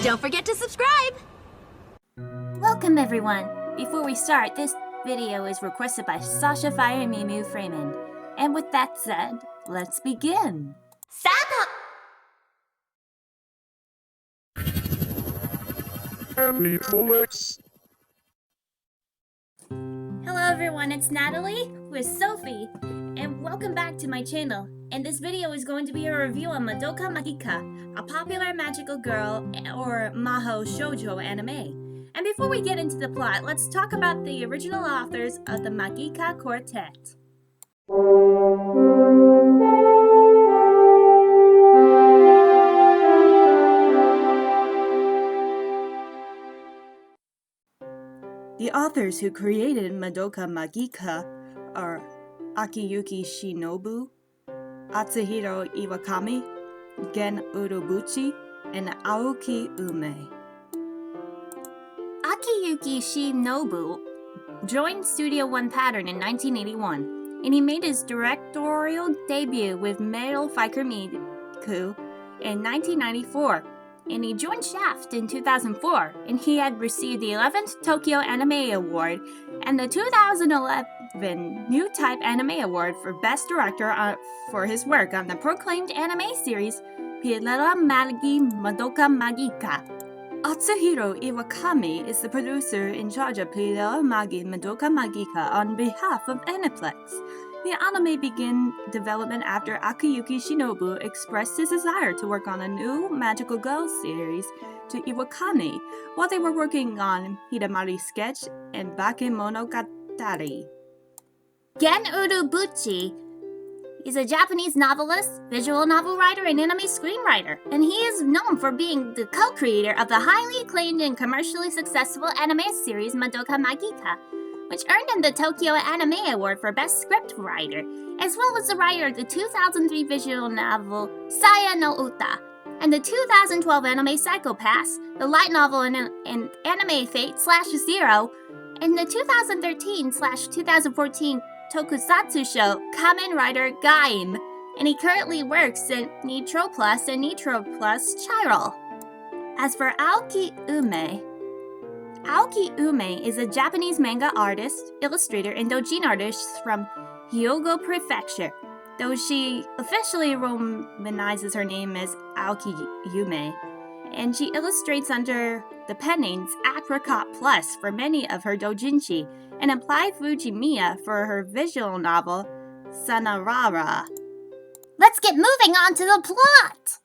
Don't forget to subscribe! Welcome everyone! Before we start, this video is requested by Sasha FireMewMew Freimund. And with that said, let's begin! Aniplex. Hello everyone, it's Natalie with Sophie, and welcome back to my channel. And this video is going to be a review on Madoka Magica, a popular magical girl or Mahou shoujo anime. And before we get into the plot, let's talk about the original authors of the Magica Quartet. The authors who created Madoka Magica are Akiyuki Shinobu, Atsuhiro Iwakami, Gen Urobuchi, and Aoki Ume. Akiyuki Shinobu joined Studio One Pattern in 1981, and he made his directorial debut with Metal FireMewMew in 1994. And he joined Shaft in 2004, and he had received the 11th Tokyo Anime Award and the 2011 New Type Anime Award for Best Director for his work on the proclaimed anime series Puella Magi Madoka Magica. Atsuhiro Iwakami is the producer in charge of Puella Magi Madoka Magica on behalf of Aniplex. The anime began development after Akiyuki Shinobu expressed his desire to work on a new magical girl series to Iwakami while they were working on Hidamari's sketch and Bakemonogatari. Gen Urobuchi is a Japanese novelist, visual novel writer, and anime screenwriter, and he is known for being the co-creator of the highly acclaimed and commercially successful anime series Madoka Magica, which earned him the Tokyo Anime Award for Best Script Writer, as well as the writer of the 2003 visual novel Saya no Uta, and the 2012 anime Psycho-Pass, the light novel and anime Fate/Zero, and the 2013/2014 tokusatsu show Kamen Rider Gaim, and he currently works at Nitro Plus and Nitro Plus Chiral. As for Aoki Ume is a Japanese manga artist, illustrator, and doujin artist from Hyogo Prefecture, though she officially romanizes her name as Aoki Yume, and she illustrates under the pen names Apricot Plus for many of her doujinshi, and Applied Fujimiya for her visual novel Sanarara. Let's get moving on to the plot!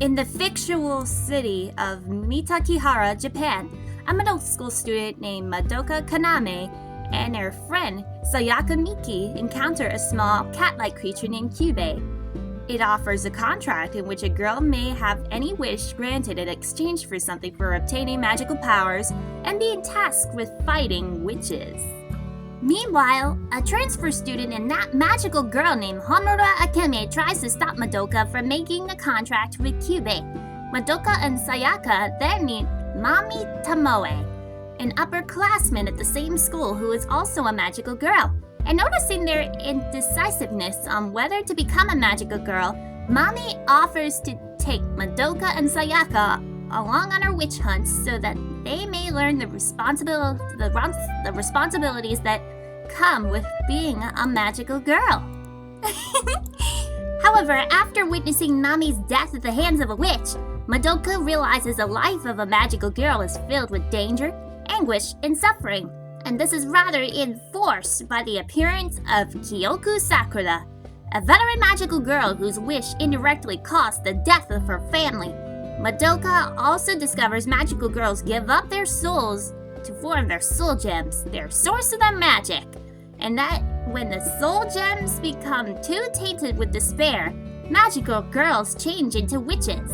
In the fictional city of Mitakihara, Japan, a middle school student named Madoka Kaname and her friend Sayaka Miki encounter a small cat-like creature named Kyubei. It offers a contract in which a girl may have any wish granted in exchange for something for obtaining magical powers and being tasked with fighting witches. Meanwhile, a transfer student and that magical girl named Honora Akeme tries to stop Madoka from making a contract with Kyubei. Madoka and Sayaka then meet Mami Tomoe, an upperclassman at the same school who is also a magical girl. And noticing their indecisiveness on whether to become a magical girl, Mami offers to take Madoka and Sayaka along on her witch hunts so that they may learn the responsibilities that come with being a magical girl. However, after witnessing Mami's death at the hands of a witch, Madoka realizes the life of a magical girl is filled with danger, anguish, and suffering, and this is rather enforced by the appearance of Kyoku Sakura, a veteran magical girl whose wish indirectly caused the death of her family. Madoka also discovers magical girls give up their souls to form their soul gems, their source of their magic, and that when the soul gems become too tainted with despair, magical girls change into witches.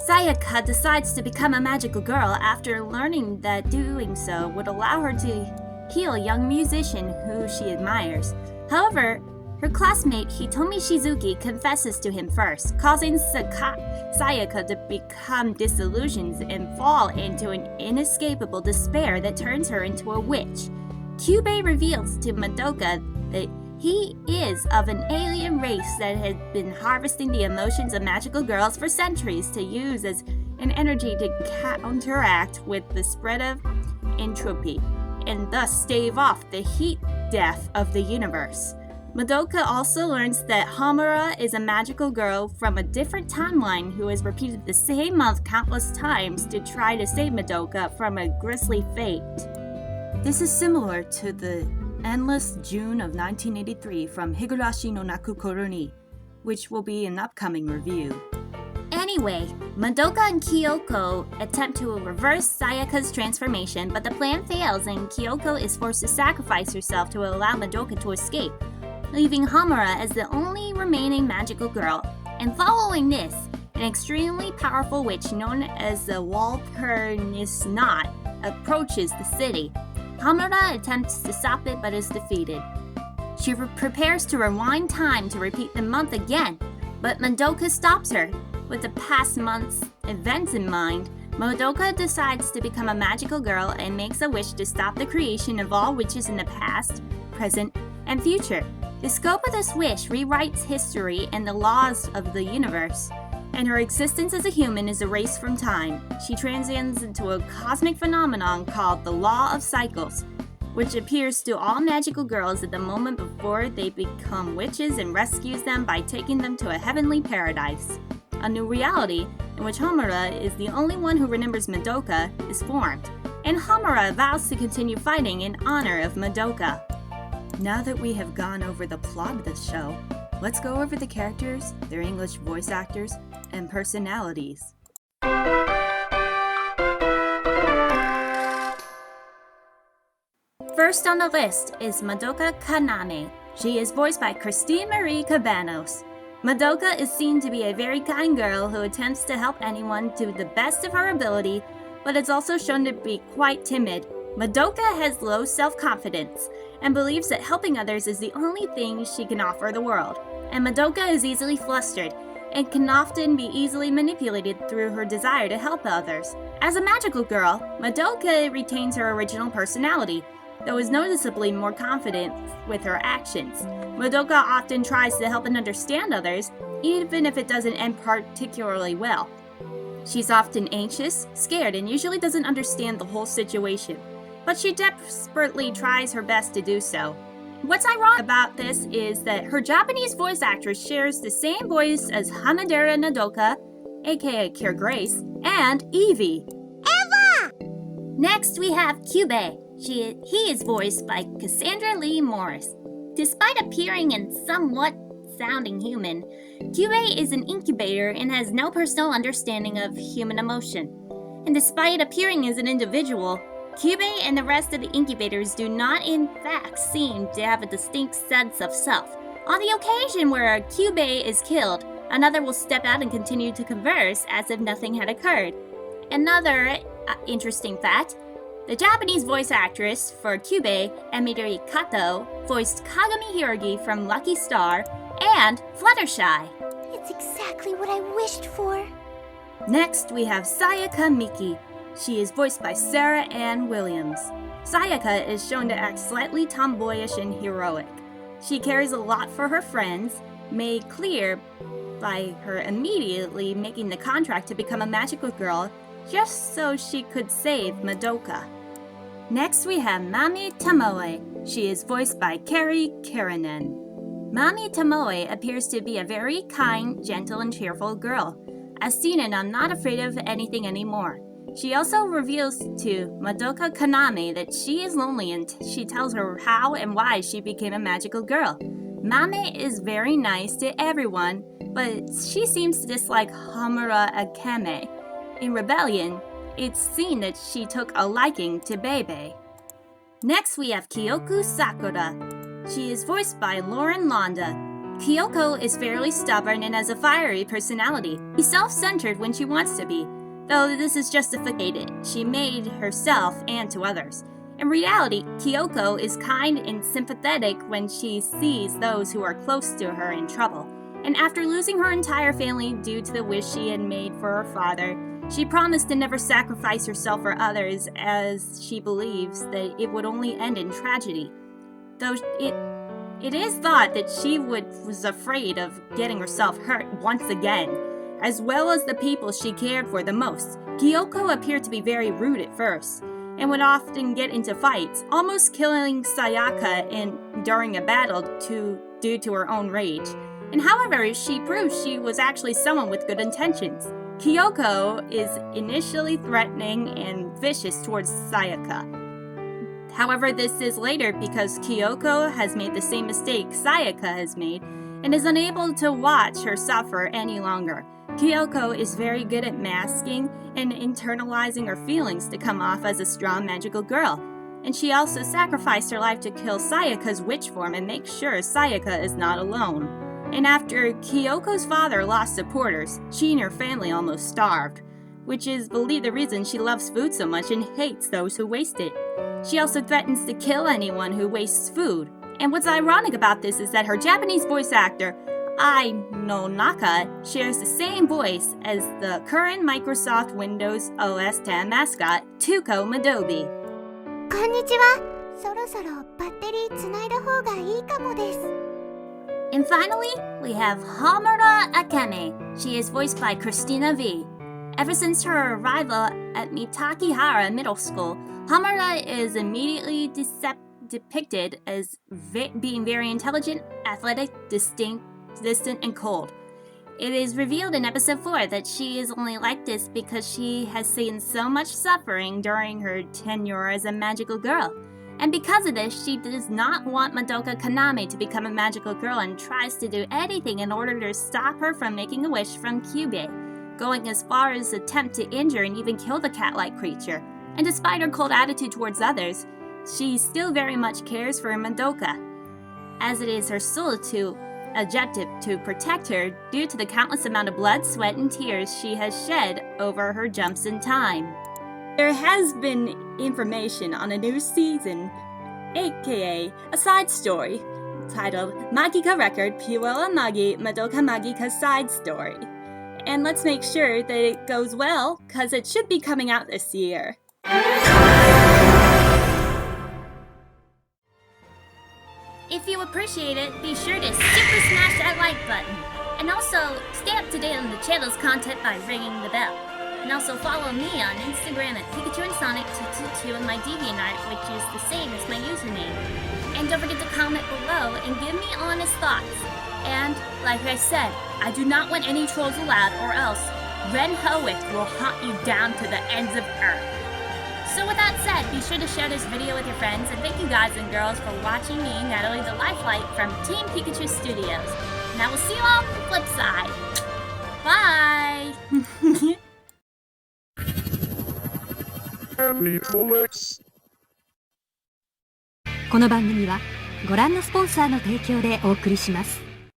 Sayaka decides to become a magical girl after learning that doing so would allow her to heal a young musician who she admires. However, her classmate Hitomi Shizuki confesses to him first, causing Sayaka to become disillusioned and fall into an inescapable despair that turns her into a witch. Kyubei reveals to Madoka that He is of an alien race that had been harvesting the emotions of magical girls for centuries to use as an energy to counteract with the spread of entropy, and thus stave off the heat death of the universe. Madoka also learns that Homura is a magical girl from a different timeline who has repeated the same month countless times to try to save Madoka from a grisly fate. This is similar to the Endless June of 1983 from Higurashi no Nakukoro ni, which will be an upcoming review. Anyway, Madoka and Kyoko attempt to reverse Sayaka's transformation, but the plan fails and Kyoko is forced to sacrifice herself to allow Madoka to escape, leaving Homura as the only remaining magical girl. And following this, an extremely powerful witch known as the Walpurgisnacht approaches the city. Homura attempts to stop it but is defeated. She prepares to rewind time to repeat the month again, but Madoka stops her. With the past month's events in mind, Madoka decides to become a magical girl and makes a wish to stop the creation of all witches in the past, present, and future. The scope of this wish rewrites history and the laws of the universe, and her existence as a human is erased from time. She transcends into a cosmic phenomenon called the Law of Cycles, which appears to all magical girls at the moment before they become witches and rescues them by taking them to a heavenly paradise. A new reality, in which Homura is the only one who remembers Madoka, is formed, and Homura vows to continue fighting in honor of Madoka. Now that we have gone over the plot of this show, let's go over the characters, their English voice actors, and personalities. First on the list is Madoka Kaname. She is voiced by Christine Marie Cabanos. Madoka is seen to be a very kind girl who attempts to help anyone to the best of her ability, but is also shown to be quite timid. Madoka has low self-confidence and believes that helping others is the only thing she can offer the world. And Madoka is easily flustered and can often be easily manipulated through her desire to help others. As a magical girl, Madoka retains her original personality, though is noticeably more confident with her actions. Madoka often tries to help and understand others, even if it doesn't end particularly well. She's often anxious, scared, and usually doesn't understand the whole situation, but she desperately tries her best to do so. What's ironic about this is that her Japanese voice actress shares the same voice as Hanadera Madoka, aka Cure Grace, and Evie. Eva! Next we have Kyubei. He is voiced by Cassandra Lee Morris. Despite appearing and somewhat sounding human, Kyubei is an incubator and has no personal understanding of human emotion. And despite appearing as an individual, Kyubei and the rest of the incubators do not in fact seem to have a distinct sense of self. On the occasion where a Kyubei is killed, another will step out and continue to converse as if nothing had occurred. Another interesting fact, the Japanese voice actress for Kyubei, Emiri Kato, voiced Kagami Hirogi from Lucky Star and Fluttershy. It's exactly what I wished for. Next, we have Sayaka Miki. She is voiced by Sarah Ann Williams. Sayaka is shown to act slightly tomboyish and heroic. She cares a lot for her friends, made clear by her immediately making the contract to become a magical girl just so she could save Madoka. Next we have Mami Tomoe. She is voiced by Kari Karanen. Mami Tomoe appears to be a very kind, gentle, and cheerful girl, as seen in I'm Not Afraid of Anything Anymore. She also reveals to Madoka Kaname that she is lonely and she tells her how and why she became a magical girl. Mame is very nice to everyone, but she seems to dislike Homura Akame. In Rebellion, it's seen that she took a liking to Bebe. Next we have Kyoko Sakura. She is voiced by Lauren Londa. Kyoko is fairly stubborn and has a fiery personality. She's self-centered when she wants to be, though this is justified. She made herself and to others. In reality, Kyoko is kind and sympathetic when she sees those who are close to her in trouble. And after losing her entire family due to the wish she had made for her father, she promised to never sacrifice herself for others, as she believes that it would only end in tragedy. Though it It is thought that she was afraid of getting herself hurt once again, as well as the people she cared for the most. Kyoko appeared to be very rude at first, and would often get into fights, almost killing Sayaka during a battle due to her own rage. And however, she proved she was actually someone with good intentions. Kyoko is initially threatening and vicious towards Sayaka. However, this is later because Kyoko has made the same mistake Sayaka has made and is unable to watch her suffer any longer. Kyoko is very good at masking and internalizing her feelings to come off as a strong magical girl. And she also sacrificed her life to kill Sayaka's witch form and make sure Sayaka is not alone. And after Kyoko's father lost supporters, she and her family almost starved, which is believed the reason she loves food so much and hates those who waste it. She also threatens to kill anyone who wastes food. And what's ironic about this is that her Japanese voice actor, Ai no Naka, shares the same voice as the current Microsoft Windows OS 10 mascot, Tuko Madobi. こんにちは。そろそろバッテリーつないだ方がいいかもです。And finally, we have Hamura Akemi. She is voiced by Christina V. Ever since her arrival at Mitakihara Middle School, Hamura is immediately depicted as being very intelligent, athletic, distant, and cold. It is revealed in episode 4 that she is only like this because she has seen so much suffering during her tenure as a magical girl. And because of this, she does not want Madoka Kaname to become a magical girl and tries to do anything in order to stop her from making a wish from Kyubei, going as far as attempt to injure and even kill the cat-like creature. And despite her cold attitude towards others, she still very much cares for Madoka, as it is her sole objective to protect her due to the countless amount of blood, sweat, and tears she has shed over her jumps in time. There has been information on a new season, aka a side story, titled Magica Record Puella Magi Madoka Magica Side Story. And let's make sure that it goes well, cause it should be coming out this year. If you appreciate it, be sure to super smash that like button. And also, stay up to date on the channel's content by ringing the bell. And also follow me on Instagram at Pikachu and Sonic222 and my DeviantArt, which is the same as my username. And don't forget to comment below and give me honest thoughts. And, like I said, I do not want any trolls allowed, or else Ren Howick will hunt you down to the ends of Earth. So with that said, be sure to share this video with your friends, and thank you guys and girls for watching me, Natalie the Lifelight, from Team Pikachu Studios. And I will see you all on the flip side. Bye! Aniplex. この番組はご覧のスポンサーの提供でお送りします。